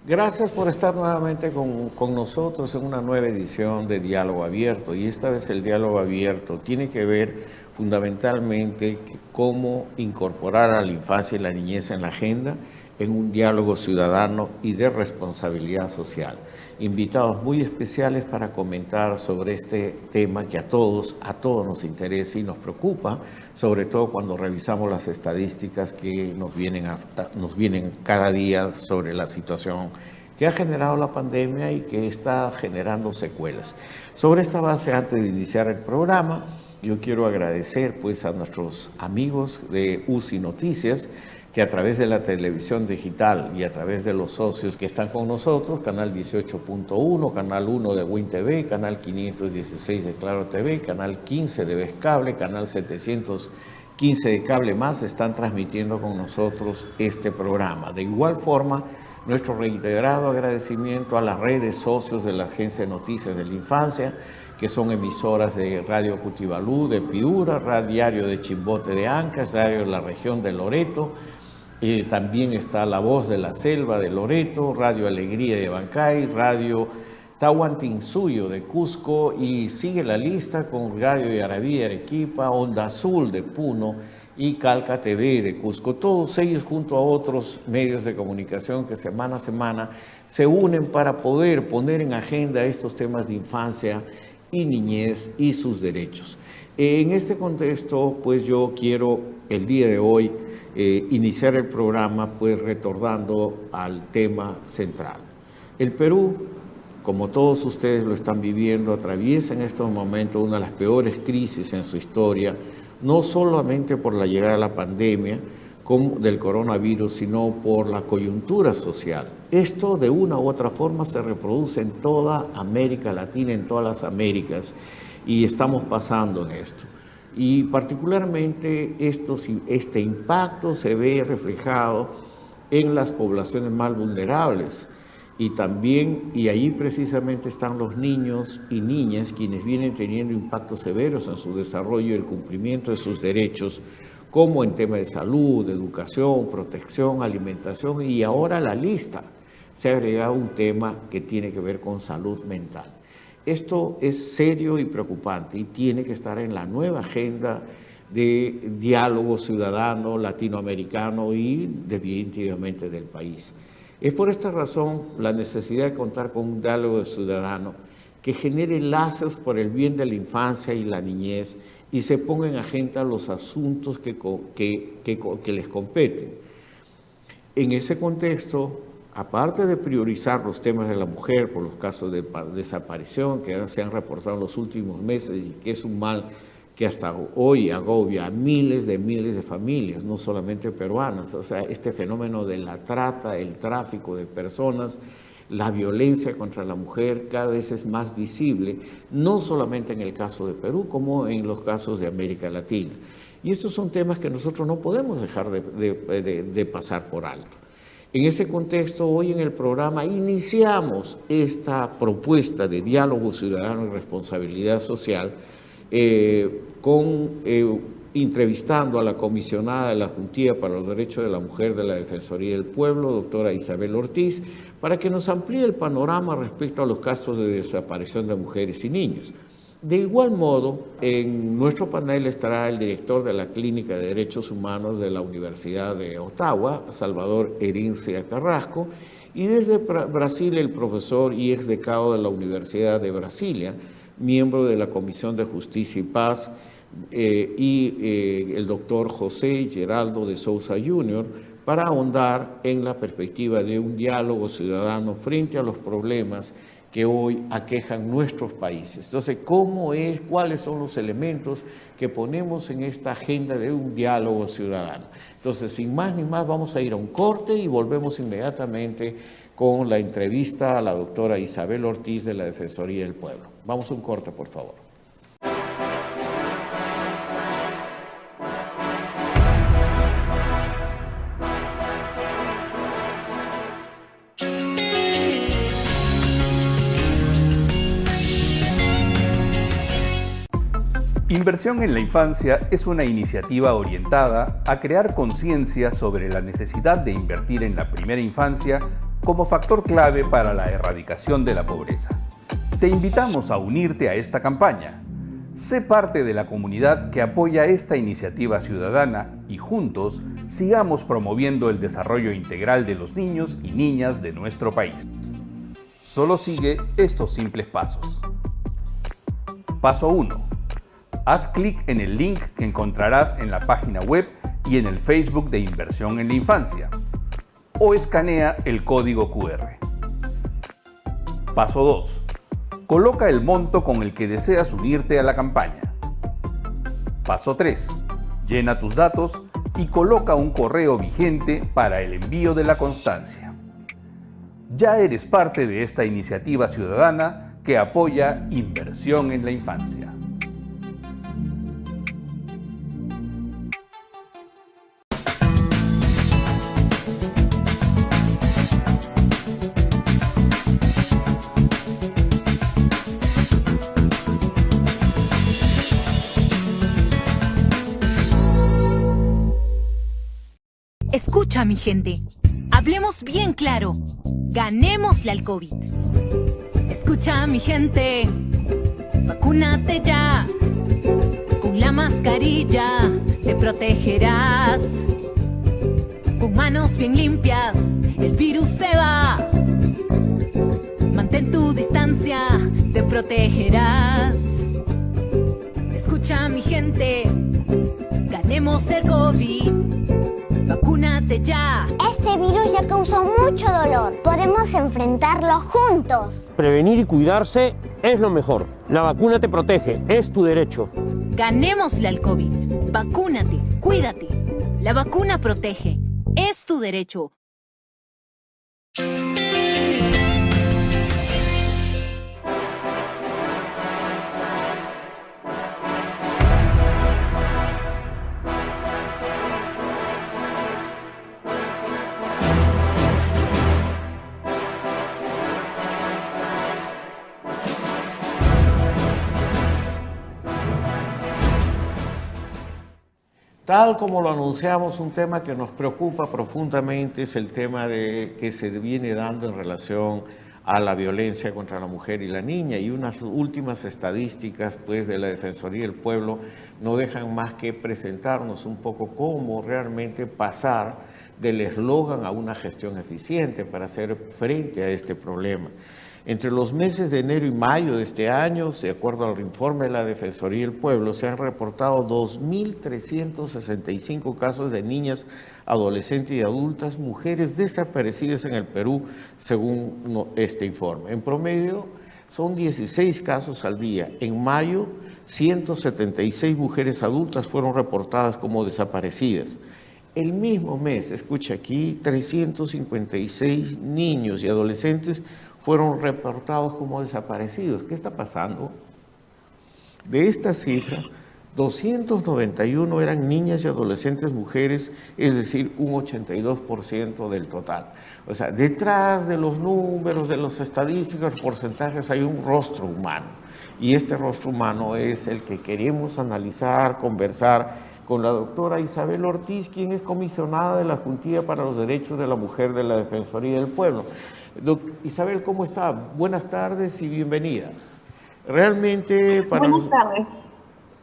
Gracias por estar nuevamente con nosotros en una nueva edición de Diálogo Abierto. Y esta vez el diálogo abierto tiene que ver fundamentalmente cómo incorporar a la infancia y la niñez en la agenda en un diálogo ciudadano y de responsabilidad social. Invitados muy especiales para comentar sobre este tema que a todos nos interesa y nos preocupa, sobre todo cuando revisamos las estadísticas que nos vienen cada día sobre la situación que ha generado la pandemia y que está generando secuelas. Sobre esta base, antes de iniciar el programa, yo quiero agradecer a nuestros amigos de UCI Noticias, que a través de la televisión digital y a través de los socios que están con nosotros, canal 18.1, canal 1 de WIN TV, canal 516 de Claro TV, canal 15 de Vez Cable, canal 715 de Cable Más, están transmitiendo con nosotros este programa. De igual forma, nuestro reiterado agradecimiento a las redes socios de la Agencia de Noticias de la Infancia, que son emisoras de Radio Cutibalú, de Piura, Diario de Chimbote de Ancas, Radio de la Región de Loreto. También está La Voz de la Selva de Loreto, Radio Alegría de Bancay, Radio Tahuantinsuyo de Cusco, y sigue la lista con Radio Yarabí de Arequipa, Onda Azul de Puno y Calca TV de Cusco. Todos ellos, junto a otros medios de comunicación que semana a semana se unen para poder poner en agenda estos temas de infancia y niñez y sus derechos. En este contexto, yo quiero el día de hoy iniciar el programa retornando al tema central. El Perú, como todos ustedes lo están viviendo, atraviesa en estos momentos una de las peores crisis en su historia, no solamente por la llegada de la pandemia del coronavirus, sino por la coyuntura social. Esto de una u otra forma se reproduce en toda América Latina, en todas las Américas, y estamos pasando en esto. Y particularmente este impacto se ve reflejado en las poblaciones más vulnerables y ahí precisamente están los niños y niñas quienes vienen teniendo impactos severos en su desarrollo y el cumplimiento de sus derechos, como en temas de salud, educación, protección, alimentación, y ahora a la lista se ha agregado un tema que tiene que ver con salud mental. Esto es serio y preocupante y tiene que estar en la nueva agenda de diálogo ciudadano latinoamericano y definitivamente del país. Es por esta razón la necesidad de contar con un diálogo ciudadano que genere lazos por el bien de la infancia y la niñez y se ponga en agenda los asuntos que les competen. En ese contexto, aparte de priorizar los temas de la mujer por los casos de desaparición que se han reportado en los últimos meses y que es un mal que hasta hoy agobia a miles de familias, no solamente peruanas. O sea, este fenómeno de la trata, el tráfico de personas, la violencia contra la mujer cada vez es más visible, no solamente en el caso de Perú, como en los casos de América Latina. Y estos son temas que nosotros no podemos dejar de pasar por alto. En ese contexto, hoy en el programa iniciamos esta propuesta de diálogo ciudadano y responsabilidad social entrevistando a la comisionada de la Juntía para los Derechos de la Mujer de la Defensoría del Pueblo, doctora Isabel Ortiz, para que nos amplíe el panorama respecto a los casos de desaparición de mujeres y niños. De igual modo, en nuestro panel estará el director de la Clínica de Derechos Humanos de la Universidad de Ottawa, Salvador Herencia Carrasco, y desde Brasil el profesor y exdecano de la Universidad de Brasilia, miembro de la Comisión de Justicia y Paz, el doctor José Geraldo de Souza Jr., para ahondar en la perspectiva de un diálogo ciudadano frente a los problemas que hoy aquejan nuestros países. Entonces, ¿cuáles son los elementos que ponemos en esta agenda de un diálogo ciudadano? Entonces, sin más ni más, vamos a ir a un corte y volvemos inmediatamente con la entrevista a la doctora Isabel Ortiz de la Defensoría del Pueblo. Vamos a un corte, por favor. Inversión en la infancia es una iniciativa orientada a crear conciencia sobre la necesidad de invertir en la primera infancia como factor clave para la erradicación de la pobreza. Te invitamos a unirte a esta campaña. Sé parte de la comunidad que apoya esta iniciativa ciudadana y juntos sigamos promoviendo el desarrollo integral de los niños y niñas de nuestro país. Solo sigue estos simples pasos. Paso 1. Haz clic en el link que encontrarás en la página web y en el Facebook de Inversión en la Infancia, o escanea el código QR. Paso 2. Coloca el monto con el que deseas unirte a la campaña. Paso 3. Llena tus datos y coloca un correo vigente para el envío de la constancia. Ya eres parte de esta iniciativa ciudadana que apoya Inversión en la Infancia. Escucha, mi gente. Hablemos bien claro. Ganémosle al COVID. Escucha, mi gente. Vacúnate ya. Con la mascarilla te protegerás. Con manos bien limpias, el virus se va. Mantén tu distancia, te protegerás. Escucha, mi gente. Ganemos el COVID. ¡Vacúnate ya! Este virus ya causó mucho dolor. Podemos enfrentarlo juntos. Prevenir y cuidarse es lo mejor. La vacuna te protege, es tu derecho. Ganémosle al COVID. Vacúnate, cuídate. La vacuna protege, es tu derecho. Tal como lo anunciamos, un tema que nos preocupa profundamente es el tema que se viene dando en relación a la violencia contra la mujer y la niña, y unas últimas estadísticas pues, de la Defensoría del Pueblo no dejan más que presentarnos un poco cómo realmente pasar del eslogan a una gestión eficiente para hacer frente a este problema. Entre los meses de enero y mayo de este año, de acuerdo al informe de la Defensoría del Pueblo, se han reportado 2.365 casos de niñas, adolescentes y adultas, mujeres desaparecidas en el Perú, según este informe. En promedio, son 16 casos al día. En mayo, 176 mujeres adultas fueron reportadas como desaparecidas. El mismo mes, escucha aquí, 356 niños y adolescentes fueron reportados como desaparecidos. ¿Qué está pasando? De esta cifra, 291 eran niñas y adolescentes mujeres, es decir, un 82% del total. O sea, detrás de los números, de las estadísticas, los porcentajes, hay un rostro humano. Y este rostro humano es el que queremos analizar, conversar con la doctora Isabel Ortiz, quien es comisionada de la Juntilla para los Derechos de la Mujer de la Defensoría del Pueblo. Isabel, ¿cómo está? Buenas tardes y bienvenida. Realmente para Buenas tardes.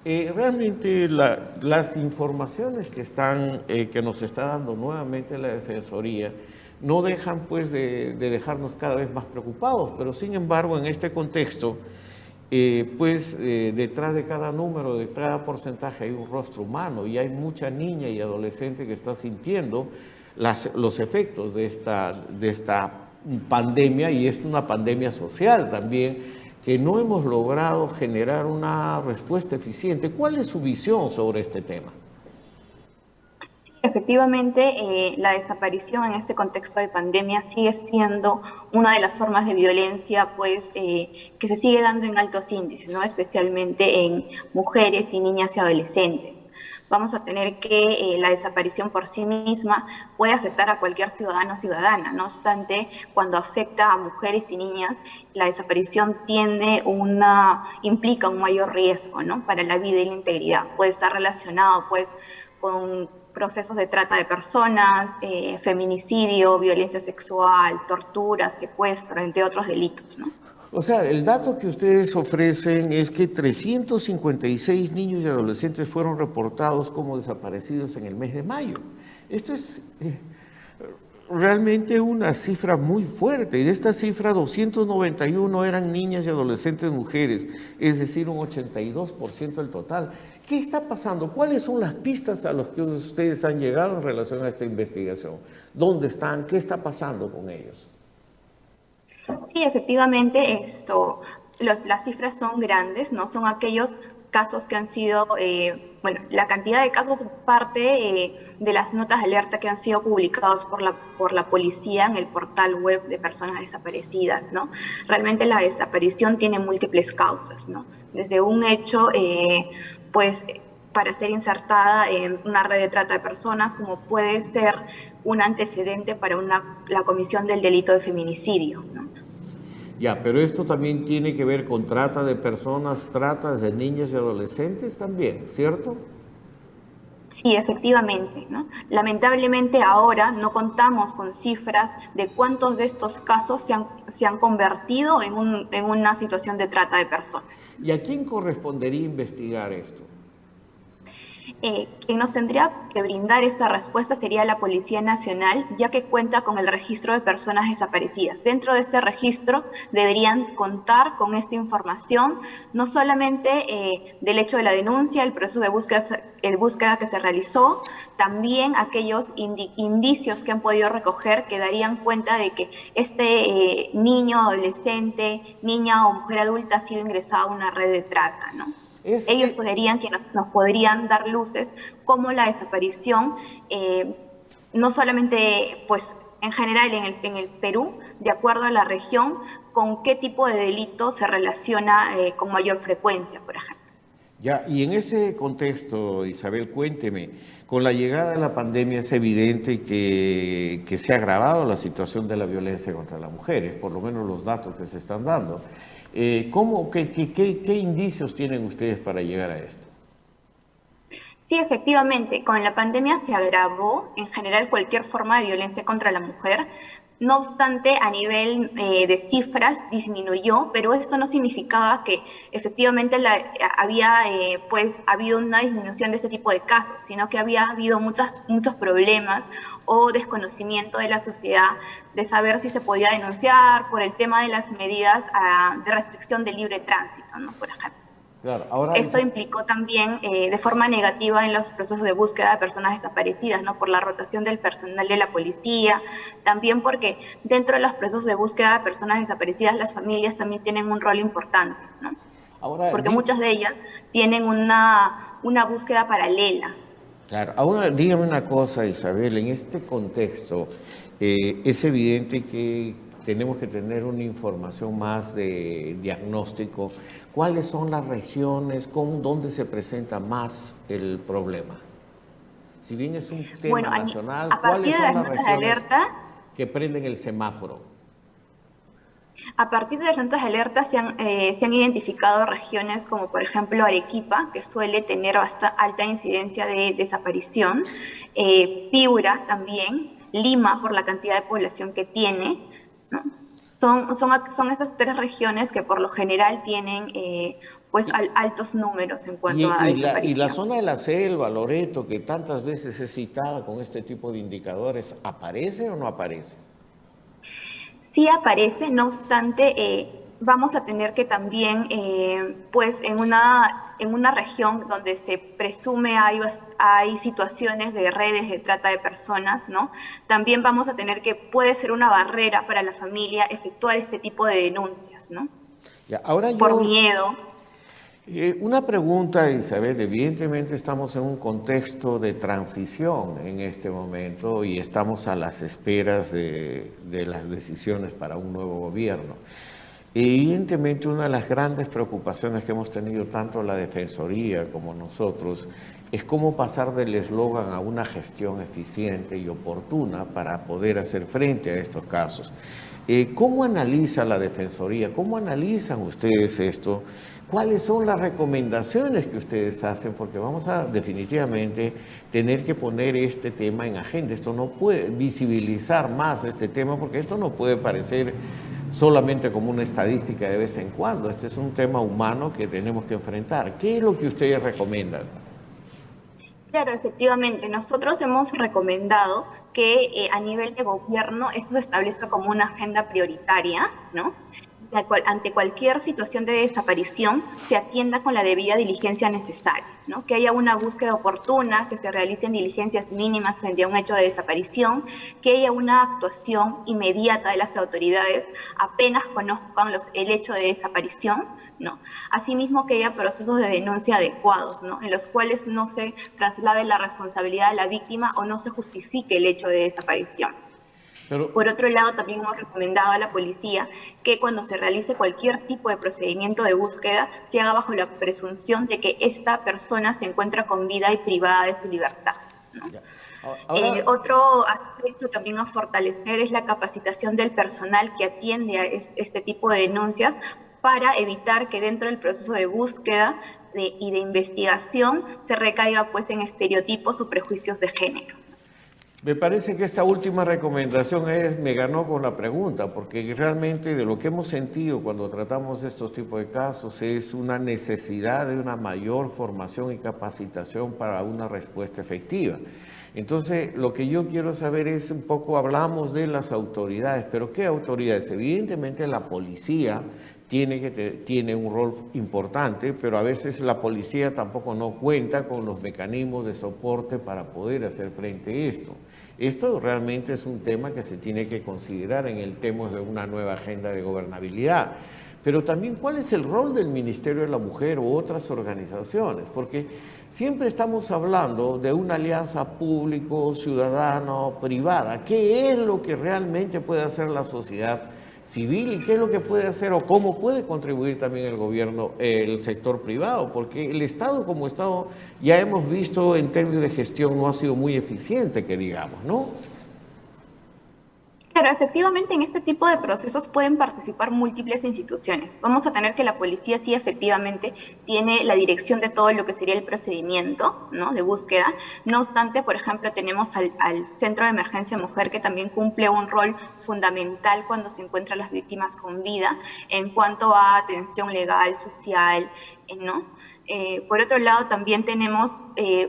Realmente las informaciones que nos está dando nuevamente la Defensoría no dejan pues de dejarnos cada vez más preocupados, pero sin embargo en este contexto detrás de cada número, de cada porcentaje hay un rostro humano y hay mucha niña y adolescente que está sintiendo los efectos de esta pandemia, y es una pandemia social también, que no hemos logrado generar una respuesta eficiente. ¿Cuál es su visión sobre este tema? Efectivamente, la desaparición en este contexto de pandemia sigue siendo una de las formas de violencia que se sigue dando en altos índices, ¿no? Especialmente en mujeres y niñas y adolescentes. Vamos a tener que la desaparición por sí misma puede afectar a cualquier ciudadano o ciudadana. No obstante, cuando afecta a mujeres y niñas, la desaparición implica un mayor riesgo, ¿no? Para la vida y la integridad. Puede estar relacionado con procesos de trata de personas, feminicidio, violencia sexual, tortura, secuestro, entre otros delitos, ¿no? O sea, el dato que ustedes ofrecen es que 356 niños y adolescentes fueron reportados como desaparecidos en el mes de mayo. Esto es realmente una cifra muy fuerte. Y de esta cifra, 291 eran niñas y adolescentes mujeres, es decir, un 82% del total. ¿Qué está pasando? ¿Cuáles son las pistas a las que ustedes han llegado en relación a esta investigación? ¿Dónde están? ¿Qué está pasando con ellos? Sí, efectivamente, las cifras son grandes, ¿no? Son aquellos casos que han sido, bueno, la cantidad de casos parte de las notas de alerta que han sido publicados por la policía en el portal web de personas desaparecidas, ¿no? Realmente la desaparición tiene múltiples causas, ¿no? Desde un hecho, pues, para ser insertada en una red de trata de personas, como puede ser un antecedente para la comisión del delito de feminicidio, ¿no? Ya, pero esto también tiene que ver con trata de personas, trata de niñas y adolescentes también, ¿cierto? Sí, efectivamente, ¿no? Lamentablemente ahora no contamos con cifras de cuántos de estos casos se han convertido en una situación de trata de personas. ¿Y a quién correspondería investigar esto? Quien nos tendría que brindar esta respuesta sería la Policía Nacional, ya que cuenta con el registro de personas desaparecidas. Dentro de este registro deberían contar con esta información, no solamente del hecho de la denuncia, el proceso de búsqueda que se realizó, también aquellos indicios que han podido recoger que darían cuenta de que este niño, adolescente, niña o mujer adulta ha sido ingresado a una red de trata, ¿no? Ellos serían quienes nos podrían dar luces como la desaparición, no solamente pues en general en el Perú, de acuerdo a la región, con qué tipo de delito se relaciona con mayor frecuencia, por ejemplo. Ya, y en ese contexto, Isabel, cuénteme, con la llegada de la pandemia es evidente que se ha agravado la situación de la violencia contra las mujeres, por lo menos los datos que se están dando. ¿Qué indicios tienen ustedes para llegar a esto? Sí, efectivamente, con la pandemia se agravó en general cualquier forma de violencia contra la mujer. No obstante, a nivel de cifras disminuyó, pero esto no significaba que efectivamente había habido una disminución de ese tipo de casos, sino que había habido muchos problemas o desconocimiento de la sociedad de saber si se podía denunciar por el tema de las medidas de restricción del libre tránsito, ¿no? Por ejemplo. Claro, ahora esto implicó también de forma negativa en los procesos de búsqueda de personas desaparecidas, ¿no? Por la rotación del personal de la policía, también porque dentro de los procesos de búsqueda de personas desaparecidas las familias también tienen un rol importante, ¿no? Ahora, porque muchas de ellas tienen una búsqueda paralela. Claro, ahora dígame una cosa, Isabel, en este contexto es evidente que tenemos que tener una información más de diagnóstico. ¿Cuáles son las regiones, dónde se presenta más el problema? Si bien es un tema nacional, ¿cuáles son las regiones que prenden el semáforo? A partir de las notas de alerta se han identificado regiones como por ejemplo Arequipa, que suele tener alta incidencia de desaparición, Piura también, Lima por la cantidad de población que tiene, ¿no? Son esas tres regiones que por lo general tienen altos números en cuanto a desaparición. ¿Y la zona de la selva, Loreto, que tantas veces es citada con este tipo de indicadores, aparece o no aparece? Sí aparece, no obstante, vamos a tener que también, en una región donde se presume hay situaciones de redes de trata de personas, ¿no? También vamos a tener que, puede ser una barrera para la familia efectuar este tipo de denuncias, ¿no? Ya, ahora por miedo. Una pregunta, Isabel, evidentemente estamos en un contexto de transición en este momento y estamos a las esperas de las decisiones para un nuevo gobierno. Evidentemente una de las grandes preocupaciones que hemos tenido tanto la Defensoría como nosotros es cómo pasar del eslogan a una gestión eficiente y oportuna para poder hacer frente a estos casos. ¿Cómo analiza la Defensoría? ¿Cómo analizan ustedes esto? ¿cuáles son las recomendaciones que ustedes hacen? Porque vamos a definitivamente tener que poner este tema en agenda. Esto no puede visibilizar más este tema, porque esto no puede parecer solamente como una estadística de vez en cuando. Este es un tema humano que tenemos que enfrentar. ¿Qué es lo que ustedes recomiendan? Claro, efectivamente, nosotros hemos recomendado que a nivel de gobierno esto se establezca como una agenda prioritaria, ¿no? Ante cualquier situación de desaparición se atienda con la debida diligencia necesaria, ¿no? Que haya una búsqueda oportuna, que se realicen diligencias mínimas frente a un hecho de desaparición, que haya una actuación inmediata de las autoridades apenas conozcan el hecho de desaparición, ¿no? Asimismo, que haya procesos de denuncia adecuados, ¿no? En los cuales no se traslade la responsabilidad de la víctima o no se justifique el hecho de desaparición. Por otro lado, también hemos recomendado a la policía que cuando se realice cualquier tipo de procedimiento de búsqueda se haga bajo la presunción de que esta persona se encuentra con vida y privada de su libertad, ¿no? Otro aspecto también a fortalecer es la capacitación del personal que atiende a este tipo de denuncias para evitar que dentro del proceso de búsqueda y de investigación se recaiga pues en estereotipos o prejuicios de género. Me parece que esta última recomendación me ganó con la pregunta, porque realmente de lo que hemos sentido cuando tratamos estos tipos de casos es una necesidad de una mayor formación y capacitación para una respuesta efectiva. Entonces, lo que yo quiero saber es un poco, hablamos de las autoridades, pero ¿qué autoridades? Evidentemente la policía tiene un rol importante, pero a veces la policía tampoco no cuenta con los mecanismos de soporte para poder hacer frente a esto. Esto realmente es un tema que se tiene que considerar en el tema de una nueva agenda de gobernabilidad. Pero también, ¿cuál es el rol del Ministerio de la Mujer u otras organizaciones? Porque siempre estamos hablando de una alianza público, ciudadano, privada. ¿Qué es lo que realmente puede hacer la sociedad civil y qué es lo que puede hacer o cómo puede contribuir también el gobierno, el sector privado? Porque el Estado como Estado, ya hemos visto en términos de gestión, no ha sido muy eficiente, que digamos, ¿no? Claro, efectivamente en este tipo de procesos pueden participar múltiples instituciones. Vamos a tener que la policía sí efectivamente tiene la dirección de todo lo que sería el procedimiento, ¿no?, de búsqueda. No obstante, por ejemplo, tenemos al Centro de Emergencia Mujer, que también cumple un rol fundamental cuando se encuentran las víctimas con vida en cuanto a atención legal, social, ¿no? Por otro lado, también tenemos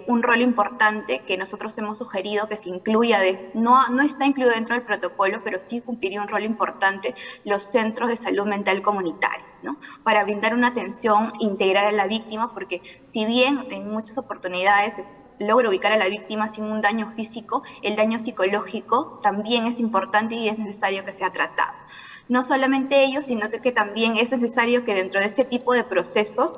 un rol importante que nosotros hemos sugerido que se incluya, no está incluido dentro del protocolo, pero sí cumpliría un rol importante los centros de salud mental comunitaria, ¿no?, para brindar una atención integral a la víctima, porque si bien en muchas oportunidades se logra ubicar a la víctima sin un daño físico, el daño psicológico también es importante y es necesario que sea tratado. No solamente ello, sino que también es necesario que dentro de este tipo de procesos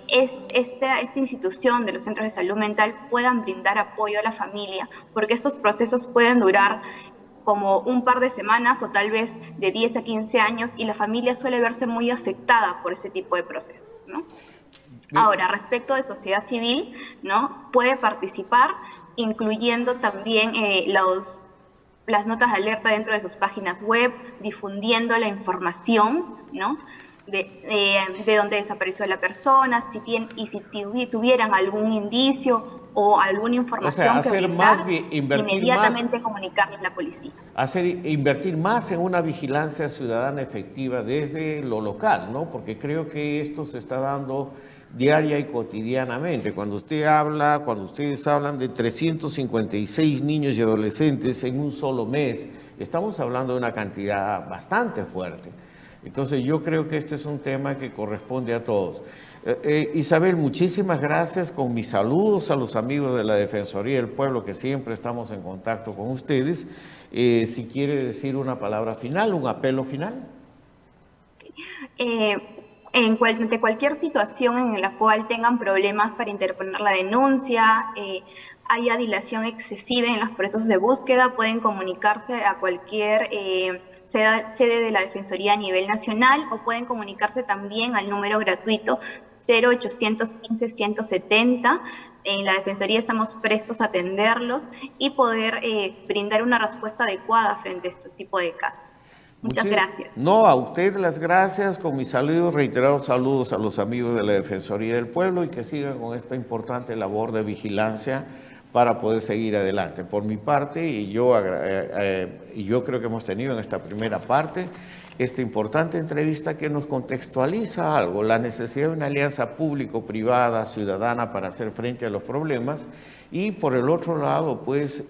esta institución de los centros de salud mental puedan brindar apoyo a la familia, porque estos procesos pueden durar como un par de semanas o tal vez de 10 a 15 años y la familia suele verse muy afectada por ese tipo de procesos, ¿no? Ahora, respecto de sociedad civil, ¿no?, puede participar incluyendo también las notas de alerta dentro de sus páginas web, difundiendo la información, ¿no?, de dónde desapareció la persona, si tuvieran algún indicio o alguna información, o sea, que brindar, inmediatamente comunicarle a la policía. Invertir más en una vigilancia ciudadana efectiva desde lo local, ¿no? Porque creo que esto se está dando diaria y cotidianamente. Cuando ustedes hablan de 356 niños y adolescentes en un solo mes, estamos hablando de una cantidad bastante fuerte. Entonces yo creo que este es un tema que corresponde a todos. Isabel, muchísimas gracias. Con mis saludos a los amigos de la Defensoría del Pueblo, que siempre estamos en contacto con ustedes. Si quiere decir una palabra final, un apelo final. Ante cualquier situación en la cual tengan problemas para interponer la denuncia, haya dilación excesiva en los procesos de búsqueda, pueden comunicarse a cualquier sede de la Defensoría a nivel nacional o pueden comunicarse también al número gratuito 0815-170. En la Defensoría estamos prestos a atenderlos y poder brindar una respuesta adecuada frente a este tipo de casos. Muchas gracias. No, a usted las gracias, con mis saludos, reiterados saludos a los amigos de la Defensoría del Pueblo y que sigan con esta importante labor de vigilancia para poder seguir adelante. Por mi parte, y yo creo que hemos tenido en esta primera parte esta importante entrevista que nos contextualiza algo, la necesidad de una alianza público-privada, ciudadana para hacer frente a los problemas. Y por el otro lado, pues,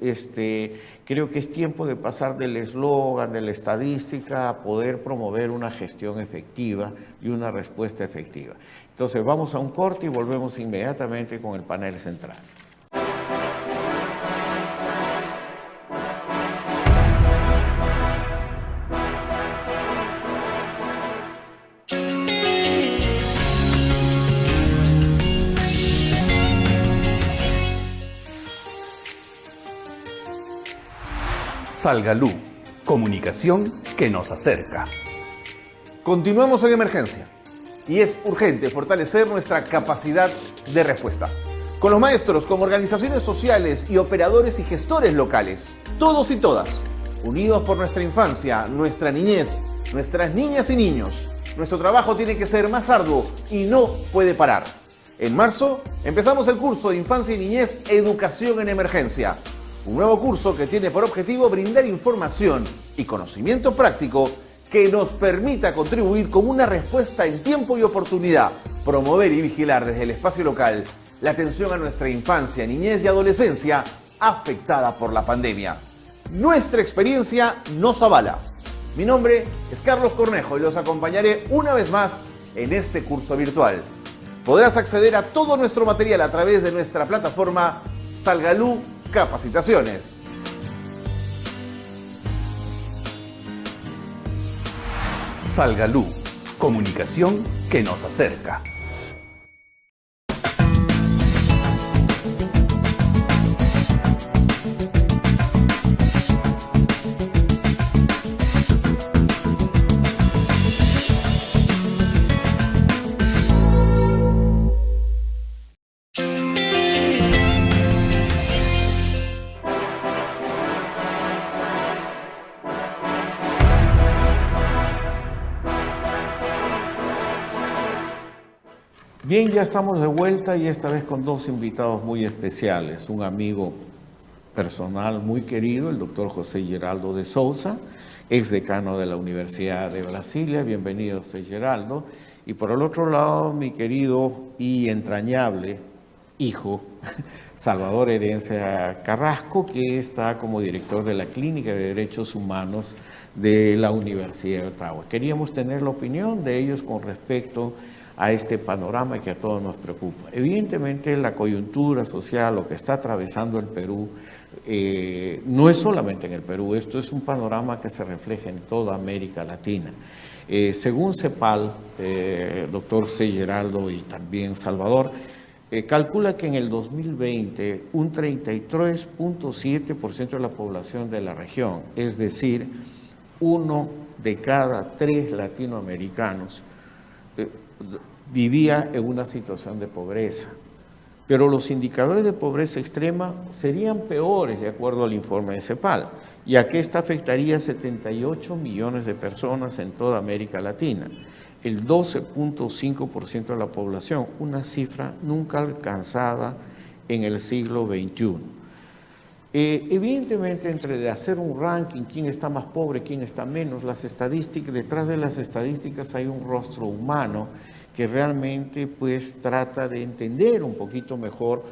creo que es tiempo de pasar del eslogan, de la estadística, a poder promover una gestión efectiva y una respuesta efectiva. Entonces, vamos a un corte y volvemos inmediatamente con el panel central. Salgalú, comunicación que nos acerca. Continuamos en emergencia y es urgente fortalecer nuestra capacidad de respuesta. Con los maestros, con organizaciones sociales y operadores y gestores locales, todos y todas, unidos por nuestra infancia, nuestra niñez, nuestras niñas y niños. Nuestro trabajo tiene que ser más arduo y no puede parar. En marzo empezamos el curso de Infancia y Niñez Educación en Emergencia. Un nuevo curso que tiene por objetivo brindar información y conocimiento práctico que nos permita contribuir con una respuesta en tiempo y oportunidad, promover y vigilar desde el espacio local la atención a nuestra infancia, niñez y adolescencia afectada por la pandemia. Nuestra experiencia nos avala. Mi nombre es Carlos Cornejo y los acompañaré una vez más en este curso virtual. Podrás acceder a todo nuestro material a través de nuestra plataforma Salgalú Capacitaciones. Salgalú, comunicación que nos acerca. Bien, ya estamos de vuelta y esta vez con dos invitados muy especiales. Un amigo personal muy querido, el doctor José Geraldo de Souza, ex decano de la Universidad de Brasilia. Bienvenido, José Geraldo. Y por el otro lado, mi querido y entrañable hijo, Salvador Herencia Carrasco, que está como director de la Clínica de Derechos Humanos de la Universidad de Ottawa. Queríamos tener la opinión de ellos con respecto a este panorama que a todos nos preocupa. Evidentemente la coyuntura social, lo que está atravesando el Perú, no es solamente en el Perú, esto es un panorama que se refleja en toda América Latina. Según CEPAL, doctor C. Geraldo y también Salvador, calcula que en el 2020 un 33.7% de la población de la región, es decir, 1 de cada 3 latinoamericanos, vivía en una situación de pobreza. Pero los indicadores de pobreza extrema serían peores de acuerdo al informe de CEPAL, ya que esta afectaría a 78 millones de personas en toda América Latina, el 12.5% de la población, una cifra nunca alcanzada en el siglo XXI. Evidentemente, entre de hacer un ranking, quién está más pobre, quién está menos, las estadísticas, detrás de las estadísticas hay un rostro humano que realmente pues trata de entender un poquito mejor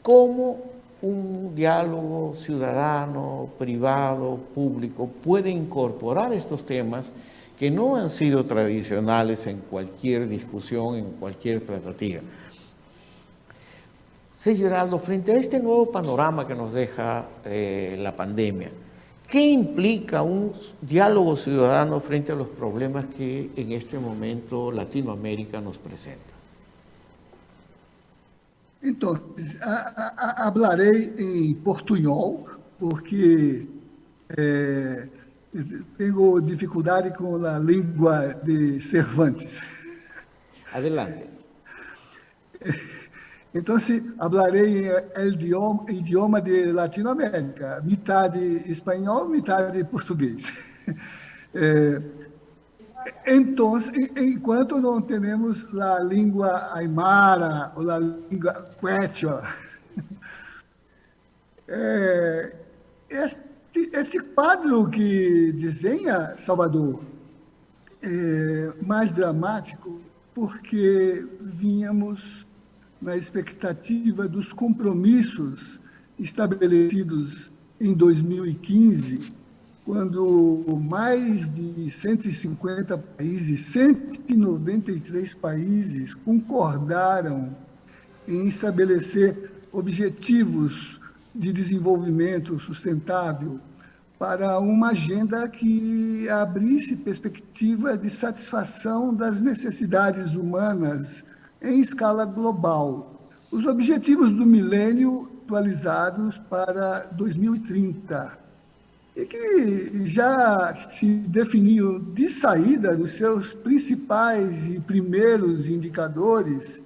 cómo un diálogo ciudadano, privado, público puede incorporar estos temas que no han sido tradicionales en cualquier discusión, en cualquier tratativa. Sí, Geraldo, frente a este nuevo panorama que nos deja la pandemia, ¿qué implica un diálogo ciudadano frente a los problemas que en este momento Latinoamérica nos presenta? Entonces, hablaré en portuñol porque tengo dificuldade con la lengua de Cervantes. Adelante. Entonces, hablaré el idioma de Latinoamérica, mitad español, mitad portugués. Então, enquanto não temos a língua aimara ou a língua quechua, este quadro que desenha Salvador é mais dramático porque vínhamos na expectativa dos compromissos estabelecidos em 2015, quando mais de 150 países, 193 países concordaram em estabelecer objetivos de desenvolvimento sustentável para uma agenda que abrisse perspectiva de satisfação das necessidades humanas em escala global. Os objetivos do milênio atualizados para 2030, e que já se definiu de saída nos seus principais e primeiros indicadores,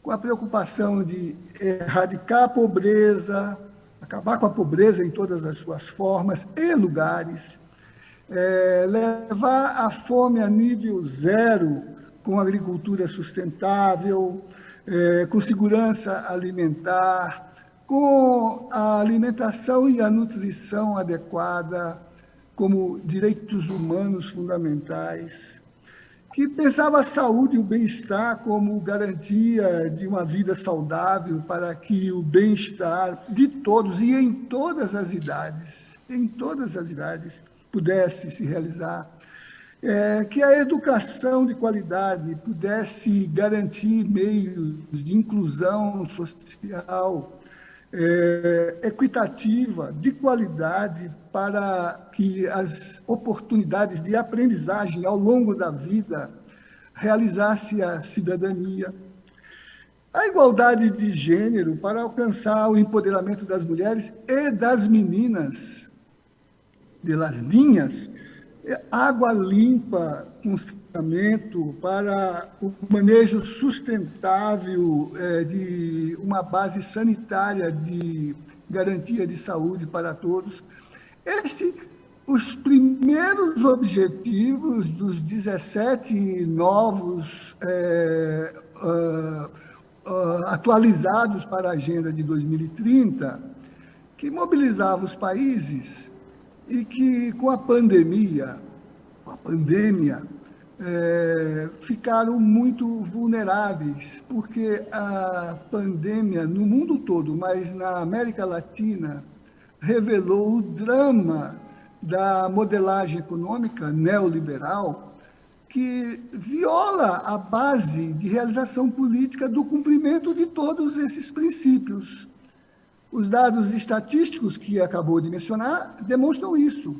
com a preocupação de erradicar a pobreza, acabar com a pobreza em todas as suas formas e lugares, levar a fome a nível zero com agricultura sustentável, com segurança alimentar, com a alimentação e a nutrição adequada como direitos humanos fundamentais, que pensava a saúde e o bem-estar como garantia de uma vida saudável para que o bem-estar de todos e em todas as idades, pudesse se realizar, que a educação de qualidade pudesse garantir meios de inclusão social, equitativa, de qualidade, para que as oportunidades de aprendizagem ao longo da vida realizasse a cidadania. A igualdade de gênero para alcançar o empoderamento das mulheres e das meninas, de las niñas, água limpa, com saneamento para o manejo sustentável de uma base sanitária de garantia de saúde para todos. Os primeiros objetivos dos 17 novos atualizados para a Agenda de 2030, que mobilizavam os países e que, com a pandemia, ficaram muito vulneráveis, porque a pandemia no mundo todo, mas na América Latina, revelou o drama da modelagem econômica neoliberal, que viola a base de realização política do cumprimento de todos esses princípios. Os dados estatísticos que acabou de mencionar demonstram isso.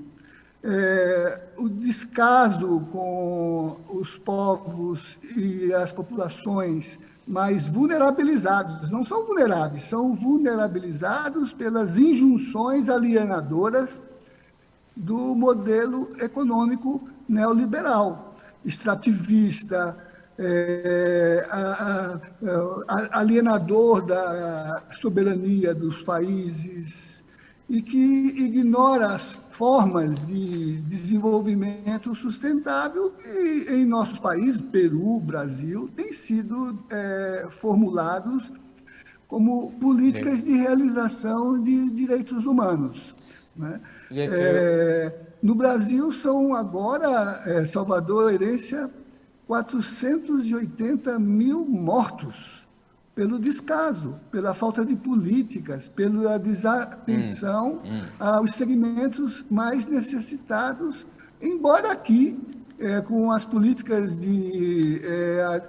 O descaso com os povos e as populações mais vulnerabilizados, não são vulneráveis, são vulnerabilizados pelas injunções alienadoras do modelo econômico neoliberal, extrativista, alienador da soberania dos países e que ignora as formas de desenvolvimento sustentável que em nossos países, Peru, Brasil, têm sido formulados como políticas de realização de direitos humanos, né? No Brasil são agora, Salvador, Herência, 480 mil mortos pelo descaso, pela falta de políticas, pela desatenção aos segmentos mais necessitados, embora aqui, com as políticas de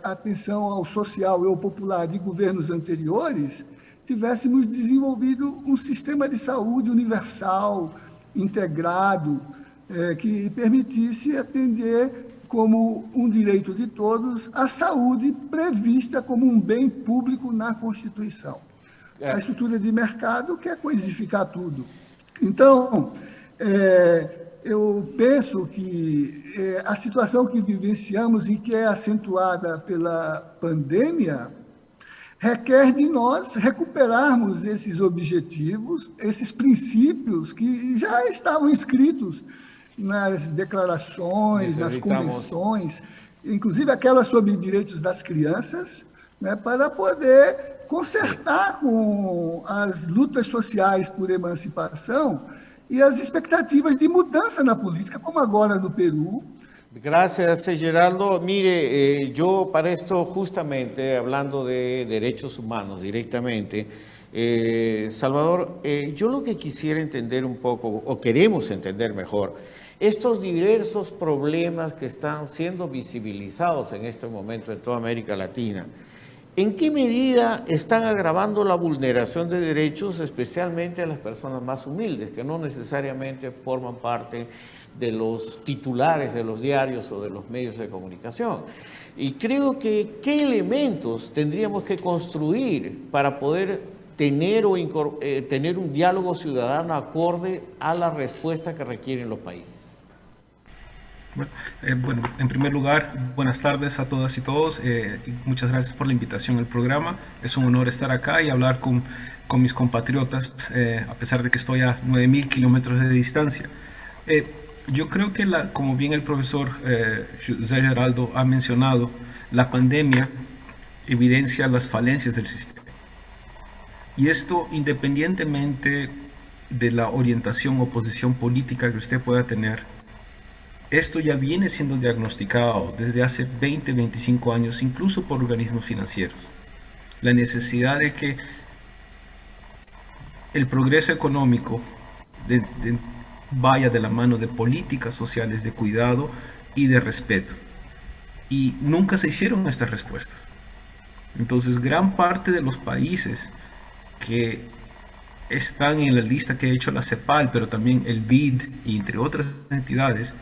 atenção ao social e ao popular de governos anteriores, tivéssemos desenvolvido um sistema de saúde universal, integrado, que permitisse atender como um direito de todos a saúde prevista como um bem público na Constituição. A estrutura de mercado quer coisificar tudo. Então, eu penso que a situação que vivenciamos e que é acentuada pela pandemia requer de nós recuperarmos esses objetivos, esses princípios que já estavam inscritos nas declarações, nas convenções, inclusive aquela sobre direitos das crianças, né, para poder consertar com as lutas sociais por emancipação y as expectativas de mudança na política, como agora no Perú. Gracias, Geraldo. Mire, yo para esto justamente, hablando de derechos humanos directamente, Salvador, yo lo que quisiera entender un poco, o queremos entender mejor, estos diversos problemas que están siendo visibilizados en este momento en toda América Latina, ¿en qué medida están agravando la vulneración de derechos, especialmente a las personas más humildes, que no necesariamente forman parte de los titulares de los diarios o de los medios de comunicación? Y creo que ¿qué elementos tendríamos que construir para poder tener un diálogo ciudadano acorde a la respuesta que requieren los países? Bueno, en primer lugar, buenas tardes a todas y todos. Muchas gracias por la invitación al programa. Es un honor estar acá y hablar con mis compatriotas, a pesar de que estoy a 9.000 kilómetros de distancia. Yo creo que, como bien el profesor José Geraldo ha mencionado, la pandemia evidencia las falencias del sistema. Y esto independientemente de la orientación o posición política que usted pueda tener. Esto ya viene siendo diagnosticado desde hace 20, 25 años, incluso por organismos financieros. La necesidad de que el progreso económico vaya de la mano de políticas sociales de cuidado y de respeto. Y nunca se hicieron estas respuestas. Entonces, gran parte de los países que están en la lista que ha hecho la CEPAL, pero también el BID, y entre otras entidades,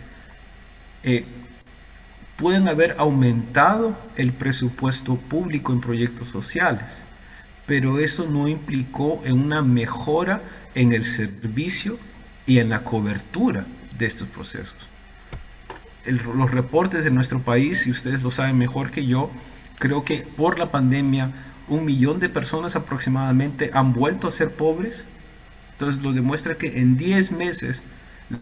pueden haber aumentado el presupuesto público en proyectos sociales, pero eso no implicó en una mejora en el servicio y en la cobertura de estos procesos. Los reportes de nuestro país, si ustedes lo saben mejor que yo, creo que por la pandemia 1 millón de personas aproximadamente han vuelto a ser pobres. Entonces lo demuestra que en 10 meses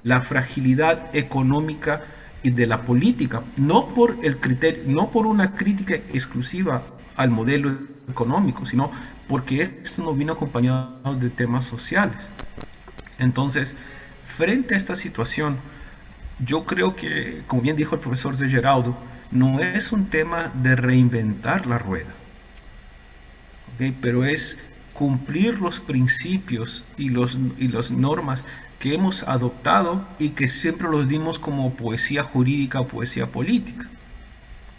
la fragilidad económica y de la política, no por el criterio, no por una crítica exclusiva al modelo económico, sino porque esto no vino acompañado de temas sociales. Entonces, frente a esta situación, yo creo que, como bien dijo el profesor Zé Geraldo, no es un tema de reinventar la rueda, ¿okay? Pero es cumplir los principios y las normas que hemos adoptado y que siempre los dimos como poesía jurídica o poesía política.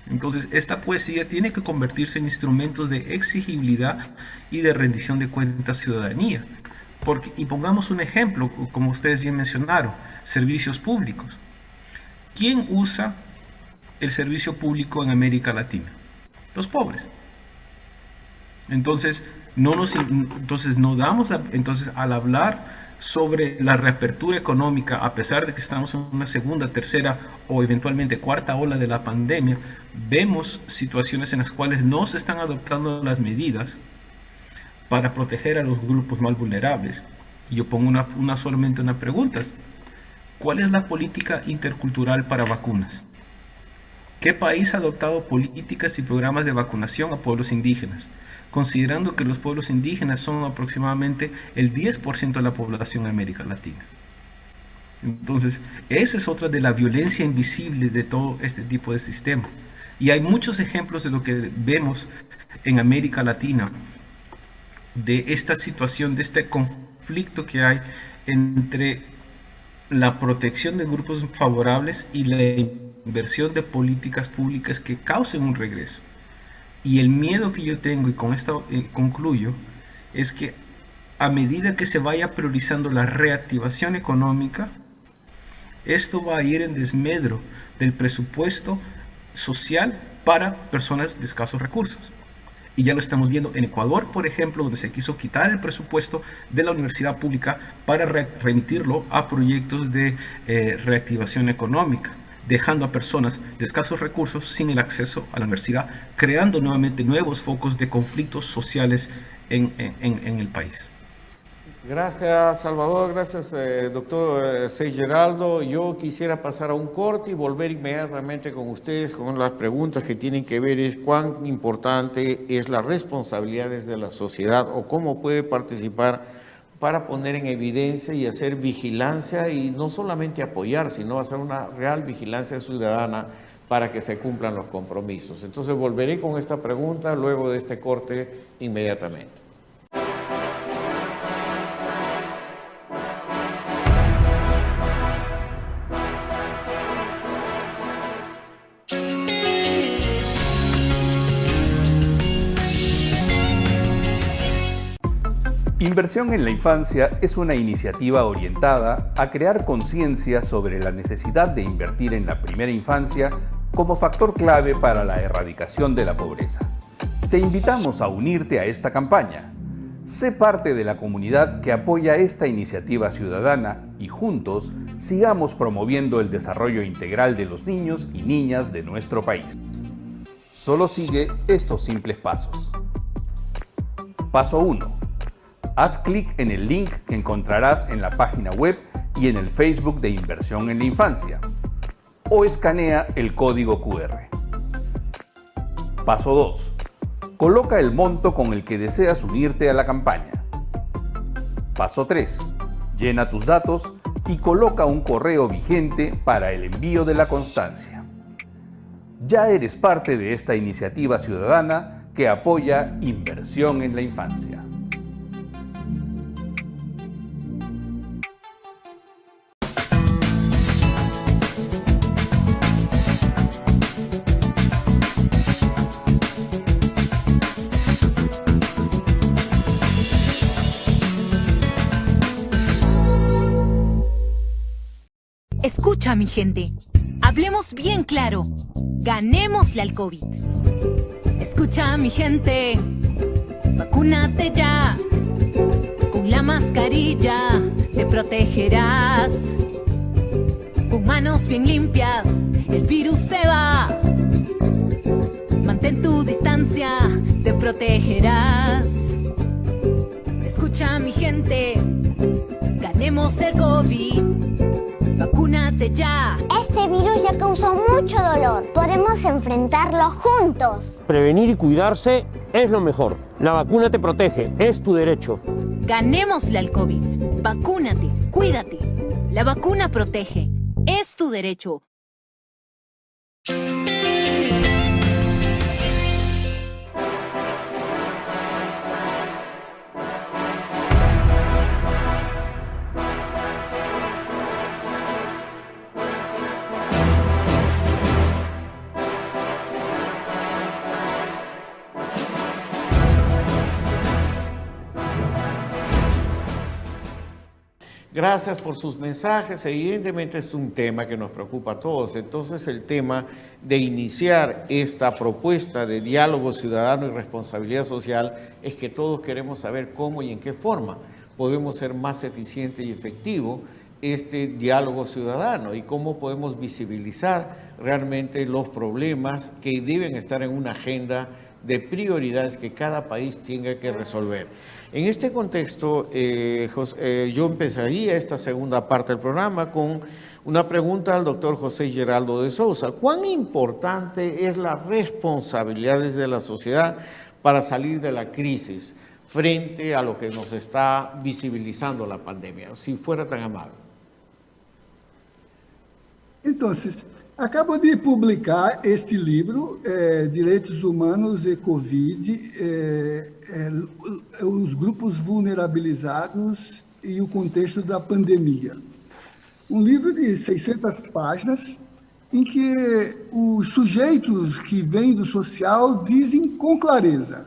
Entonces, esta poesía tiene que convertirse en instrumentos de exigibilidad y de rendición de cuentas ciudadanía. Y pongamos un ejemplo, como ustedes bien mencionaron, servicios públicos. ¿Quién usa el servicio público en América Latina? Los pobres. Entonces, al hablar sobre la reapertura económica, a pesar de que estamos en una segunda, tercera o eventualmente cuarta ola de la pandemia, vemos situaciones en las cuales no se están adoptando las medidas para proteger a los grupos más vulnerables. Y yo pongo solamente una pregunta. ¿Cuál es la política intercultural para vacunas? ¿Qué país ha adoptado políticas y programas de vacunación a pueblos indígenas? Considerando que los pueblos indígenas son aproximadamente el 10% de la población en América Latina. Entonces, esa es otra de la violencia invisible de todo este tipo de sistema. Y hay muchos ejemplos de lo que vemos en América Latina, de esta situación, de este conflicto que hay entre la protección de grupos favorables y la inversión de políticas públicas que causen un regreso. Y el miedo que yo tengo, y con esto concluyo, es que a medida que se vaya priorizando la reactivación económica, esto va a ir en desmedro del presupuesto social para personas de escasos recursos. Y ya lo estamos viendo en Ecuador, por ejemplo, donde se quiso quitar el presupuesto de la universidad pública para remitirlo a proyectos de reactivación económica, dejando a personas de escasos recursos sin el acceso a la universidad, creando nuevamente nuevos focos de conflictos sociales en el país. Gracias, Salvador. Gracias, doctor Geraldo. Yo quisiera pasar a un corte y volver inmediatamente con ustedes con las preguntas que tienen que ver es cuán importante es la responsabilidad de la sociedad o cómo puede participar para poner en evidencia y hacer vigilancia y no solamente apoyar, sino hacer una real vigilancia ciudadana para que se cumplan los compromisos. Entonces volveré con esta pregunta luego de este corte inmediatamente. Inversión en la infancia es una iniciativa orientada a crear conciencia sobre la necesidad de invertir en la primera infancia como factor clave para la erradicación de la pobreza. Te invitamos a unirte a esta campaña. Sé parte de la comunidad que apoya esta iniciativa ciudadana y juntos sigamos promoviendo el desarrollo integral de los niños y niñas de nuestro país. Solo sigue estos simples pasos. Paso 1. Haz clic en el link que encontrarás en la página web y en el Facebook de Inversión en la Infancia, o escanea el código QR. Paso 2. Coloca el monto con el que deseas unirte a la campaña. Paso 3. Llena tus datos y coloca un correo vigente para el envío de la constancia. Ya eres parte de esta iniciativa ciudadana que apoya Inversión en la Infancia. Escucha, mi gente. Hablemos bien claro. Ganémosle al COVID. Escucha, mi gente. Vacúnate ya. Con la mascarilla te protegerás. Con manos bien limpias el virus se va. Mantén tu distancia, te protegerás. Escucha, mi gente. Ganemos el COVID. ¡Vacúnate ya! Este virus ya causó mucho dolor. Podemos enfrentarlo juntos. Prevenir y cuidarse es lo mejor. La vacuna te protege, es tu derecho. Ganémosle al COVID. Vacúnate, cuídate. La vacuna protege, es tu derecho. Gracias por sus mensajes. Evidentemente es un tema que nos preocupa a todos. Entonces el tema de iniciar esta propuesta de diálogo ciudadano y responsabilidad social es que todos queremos saber cómo y en qué forma podemos ser más eficiente y efectivo este diálogo ciudadano y cómo podemos visibilizar realmente los problemas que deben estar en una agenda de prioridades que cada país tenga que resolver. En este contexto, yo empezaría esta segunda parte del programa con una pregunta al doctor José Geraldo de Sousa. ¿Cuán importante es la responsabilidad de la sociedad para salir de la crisis frente a lo que nos está visibilizando la pandemia? Si fuera tan amable. Entonces, acabo de publicar este livro, Direitos Humanos e Covid, os grupos vulnerabilizados e o contexto da pandemia. Um livro de 600 páginas, em que os sujeitos que vêm do social dizem com clareza: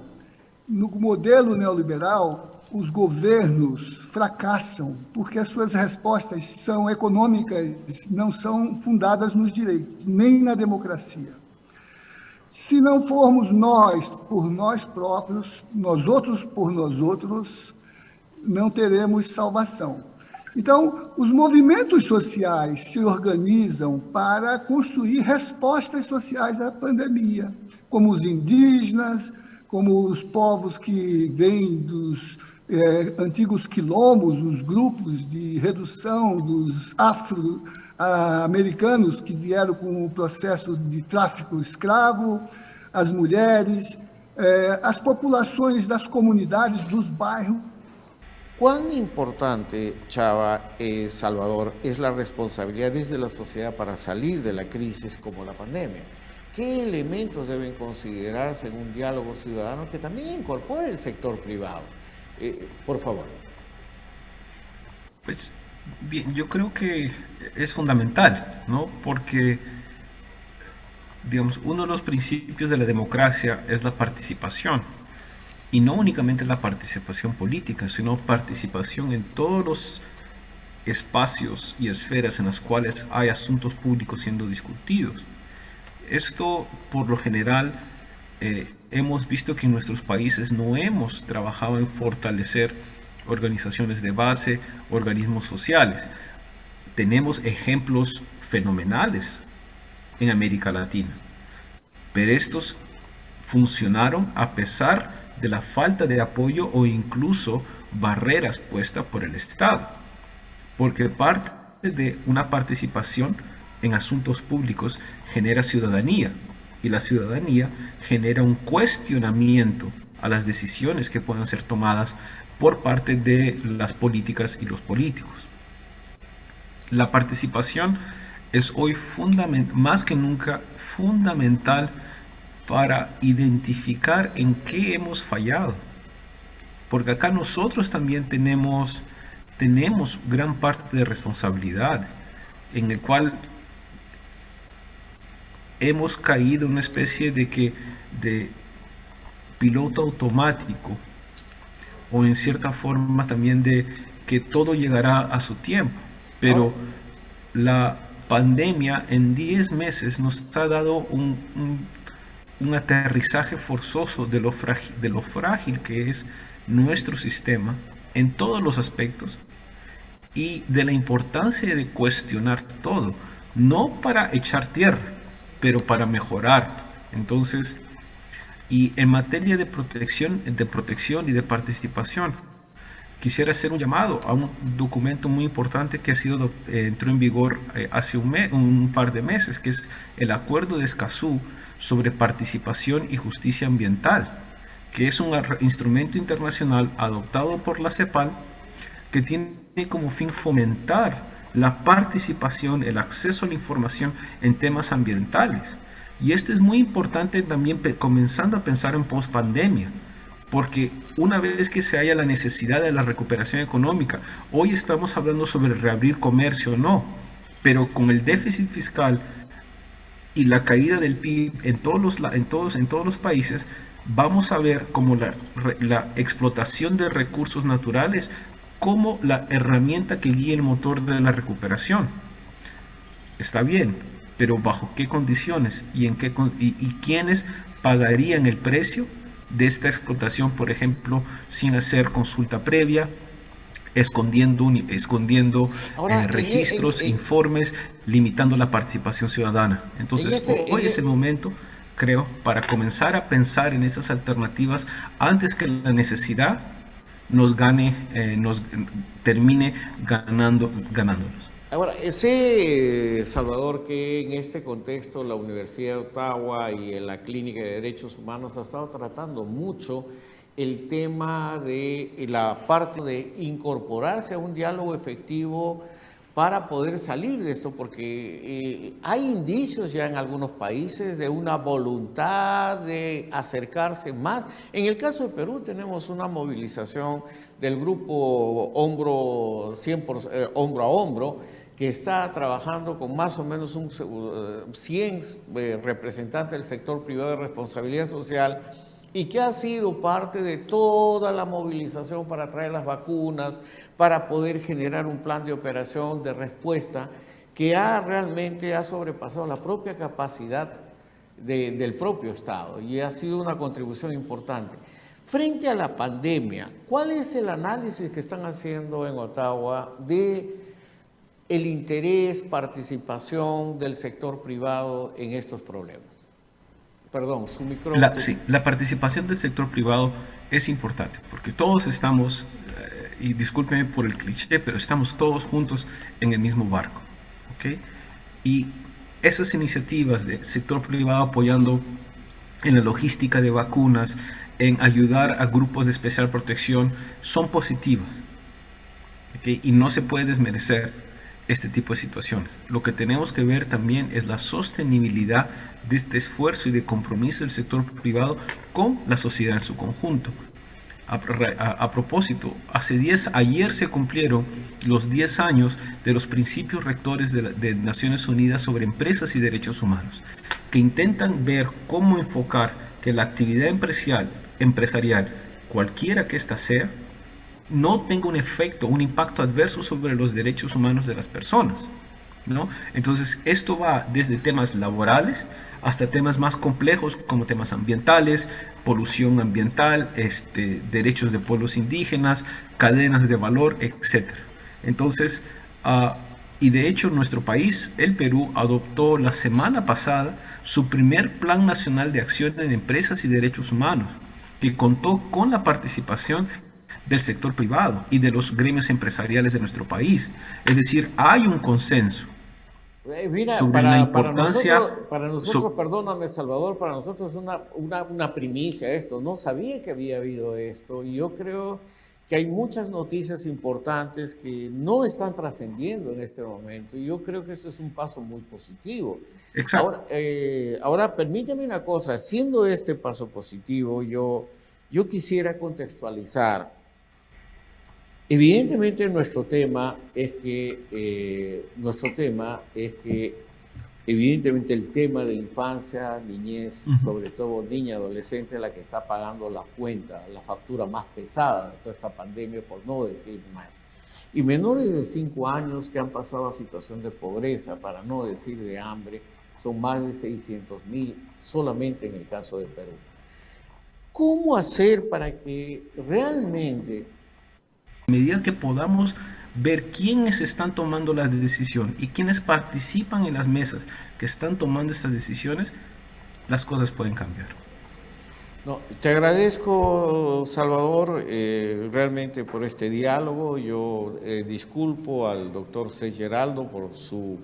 no modelo neoliberal, os governos fracassam porque as suas respostas são econômicas, não são fundadas nos direitos, nem na democracia. Se não formos nós por nós próprios, nós outros por nós outros, não teremos salvação. Então, os movimentos sociais se organizam para construir respostas sociais à pandemia, como os indígenas, como os povos que vêm antigos quilombos, os grupos de redução dos afro-americanos que vieram com o processo de tráfico escravo, as mulheres, as populações das comunidades, dos bairros. ¿Cuán importante, Chava, Salvador, es la responsabilidad desde la sociedad para salir de la crisis como la pandemia? ¿Qué elementos deben considerarse en un diálogo ciudadano que también incorpore el sector privado? Por favor. Pues bien, yo creo que es fundamental, ¿no? Porque, digamos, uno de los principios de la democracia es la participación. Y no únicamente la participación política, sino participación en todos los espacios y esferas en las cuales hay asuntos públicos siendo discutidos. Esto, por lo general, hemos visto que en nuestros países no hemos trabajado en fortalecer organizaciones de base, organismos sociales. Tenemos ejemplos fenomenales en América Latina, pero estos funcionaron a pesar de la falta de apoyo o incluso barreras puestas por el Estado, porque parte de una participación en asuntos públicos genera ciudadanía, y la ciudadanía genera un cuestionamiento a las decisiones que puedan ser tomadas por parte de las políticas y los políticos. La participación es hoy más que nunca fundamental para identificar en qué hemos fallado, porque acá nosotros también tenemos gran parte de responsabilidad, en el cual hemos caído en una especie de piloto automático, o en cierta forma también de que todo llegará a su tiempo. Pero la pandemia en 10 meses nos ha dado un aterrizaje forzoso de lo frágil que es nuestro sistema en todos los aspectos, y de la importancia de cuestionar todo, no para echar tierra, pero para mejorar. Entonces, y en materia de protección y de participación, quisiera hacer un llamado a un documento muy importante que entró en vigor hace un par de meses, que es el Acuerdo de Escazú sobre participación y justicia ambiental, que es un instrumento internacional adoptado por la CEPAL, que tiene como fin fomentar la participación, el acceso a la información en temas ambientales. Y esto es muy importante también comenzando a pensar en post-pandemia, porque una vez que se haya la necesidad de la recuperación económica, hoy estamos hablando sobre reabrir comercio o no, pero con el déficit fiscal y la caída del PIB en todos los países, vamos a ver como la explotación de recursos naturales como la herramienta que guía el motor de la recuperación. Está bien, pero ¿bajo qué condiciones? ¿Y quiénes pagarían el precio de esta explotación, por ejemplo, sin hacer consulta previa, escondiendo registros, informes, limitando la participación ciudadana? Entonces, hoy es el momento, creo, para comenzar a pensar en esas alternativas antes que la necesidad nos termine ganándonos. Ahora, sé, Salvador, que en este contexto la Universidad de Ottawa y la Clínica de Derechos Humanos ha estado tratando mucho el tema de la parte de incorporarse a un diálogo efectivo para poder salir de esto, porque hay indicios ya en algunos países de una voluntad de acercarse más. En el caso de Perú tenemos una movilización del grupo Hombro a Hombro, que está trabajando con más o menos 100 representantes del sector privado de responsabilidad social, y que ha sido parte de toda la movilización para traer las vacunas, para poder generar un plan de operación, de respuesta, que realmente ha sobrepasado la propia capacidad del propio Estado, y ha sido una contribución importante. Frente a la pandemia, ¿cuál es el análisis que están haciendo en Ottawa de el interés, participación del sector privado en estos problemas? Perdón, su micrófono. La participación del sector privado es importante, porque todos estamos y discúlpenme por el cliché, pero estamos todos juntos en el mismo barco, ¿ok? Y esas iniciativas del sector privado apoyando en la logística de vacunas, en ayudar a grupos de especial protección, son positivas, ¿ok? Y no se puede desmerecer este tipo de situaciones. Lo que tenemos que ver también es la sostenibilidad de este esfuerzo y de compromiso del sector privado con la sociedad en su conjunto. A propósito, ayer se cumplieron los 10 años de los principios rectores de Naciones Unidas sobre empresas y derechos humanos, que intentan ver cómo enfocar que la actividad empresarial, cualquiera que ésta sea, no tenga un efecto, un impacto adverso sobre los derechos humanos de las personas, ¿no? Entonces, esto va desde temas laborales hasta temas más complejos como temas ambientales, polución ambiental, derechos de pueblos indígenas, cadenas de valor, etc. Entonces, y de hecho nuestro país, el Perú, adoptó la semana pasada su primer Plan Nacional de Acción en Empresas y Derechos Humanos, que contó con la participación del sector privado y de los gremios empresariales de nuestro país. Es decir, hay un consenso. Mira, sobre la importancia, para nosotros, perdóname Salvador, para nosotros es una primicia esto. No sabía que había habido esto y yo creo que hay muchas noticias importantes que no están trascendiendo en este momento y yo creo que esto es un paso muy positivo. Exacto. Ahora permíteme una cosa, siendo este paso positivo, yo quisiera contextualizar. Evidentemente nuestro tema es que evidentemente el tema de infancia, niñez, sobre todo niña, adolescente, es la que está pagando la cuenta, la factura más pesada de toda esta pandemia, por no decir más. Y menores de 5 años que han pasado a situación de pobreza, para no decir de hambre, son más de 600.000 solamente en el caso de Perú. ¿Cómo hacer para que realmente, a medida que podamos ver quiénes están tomando las decisiones y quiénes participan en las mesas que están tomando estas decisiones, las cosas pueden cambiar? No, te agradezco, Salvador, realmente por este diálogo. Yo disculpo al doctor C. Geraldo por su...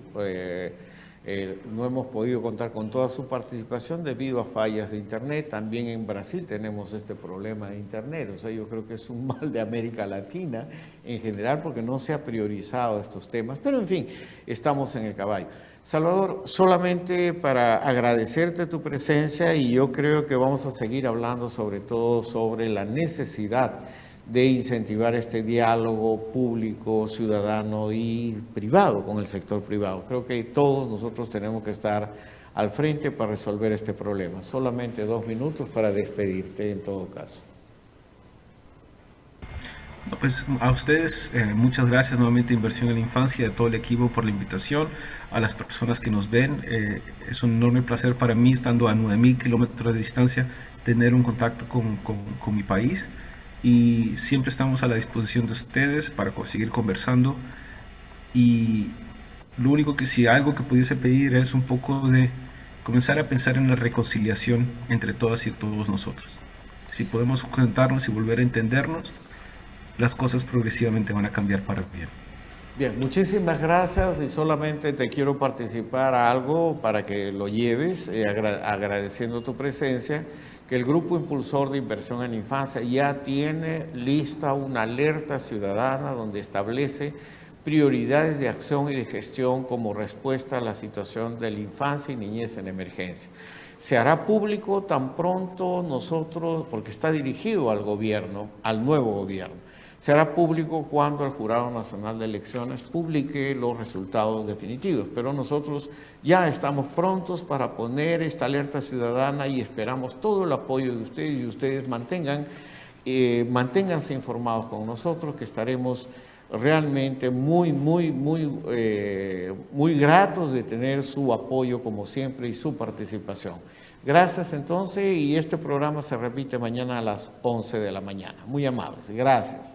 no hemos podido contar con toda su participación debido a fallas de Internet. También en Brasil tenemos este problema de Internet. O sea, yo creo que es un mal de América Latina en general porque no se ha priorizado estos temas. Pero, en fin, estamos en el caballo. Salvador, solamente para agradecerte tu presencia y yo creo que vamos a seguir hablando sobre todo sobre la necesidad de incentivar este diálogo público, ciudadano y privado con el sector privado. Creo que todos nosotros tenemos que estar al frente para resolver este problema. Solamente 2 minutos para despedirte en todo caso. Pues a ustedes muchas gracias nuevamente, Inversión en la Infancia, a todo el equipo por la invitación, a las personas que nos ven. Es un enorme placer para mí, estando a 9.000 kilómetros de distancia, tener un contacto con mi país. Y siempre estamos a la disposición de ustedes para seguir conversando. Y lo único que si algo que pudiese pedir es un poco de comenzar a pensar en la reconciliación entre todas y todos nosotros. Si podemos juntarnos y volver a entendernos, las cosas progresivamente van a cambiar para bien. Bien, muchísimas gracias y solamente te quiero participar a algo para que lo lleves, agradeciendo tu presencia, que el Grupo Impulsor de Inversión en Infancia ya tiene lista una alerta ciudadana donde establece prioridades de acción y de gestión como respuesta a la situación de la infancia y niñez en emergencia. Se hará público tan pronto nosotros, porque está dirigido al gobierno, al nuevo gobierno, se hará público cuando el Jurado Nacional de Elecciones publique los resultados definitivos, pero nosotros ya estamos prontos para poner esta alerta ciudadana y esperamos todo el apoyo de ustedes y ustedes manténganse informados con nosotros, que estaremos realmente muy gratos de tener su apoyo como siempre y su participación. Gracias entonces y este programa se repite mañana a las 11 de la mañana. Muy amables. Gracias.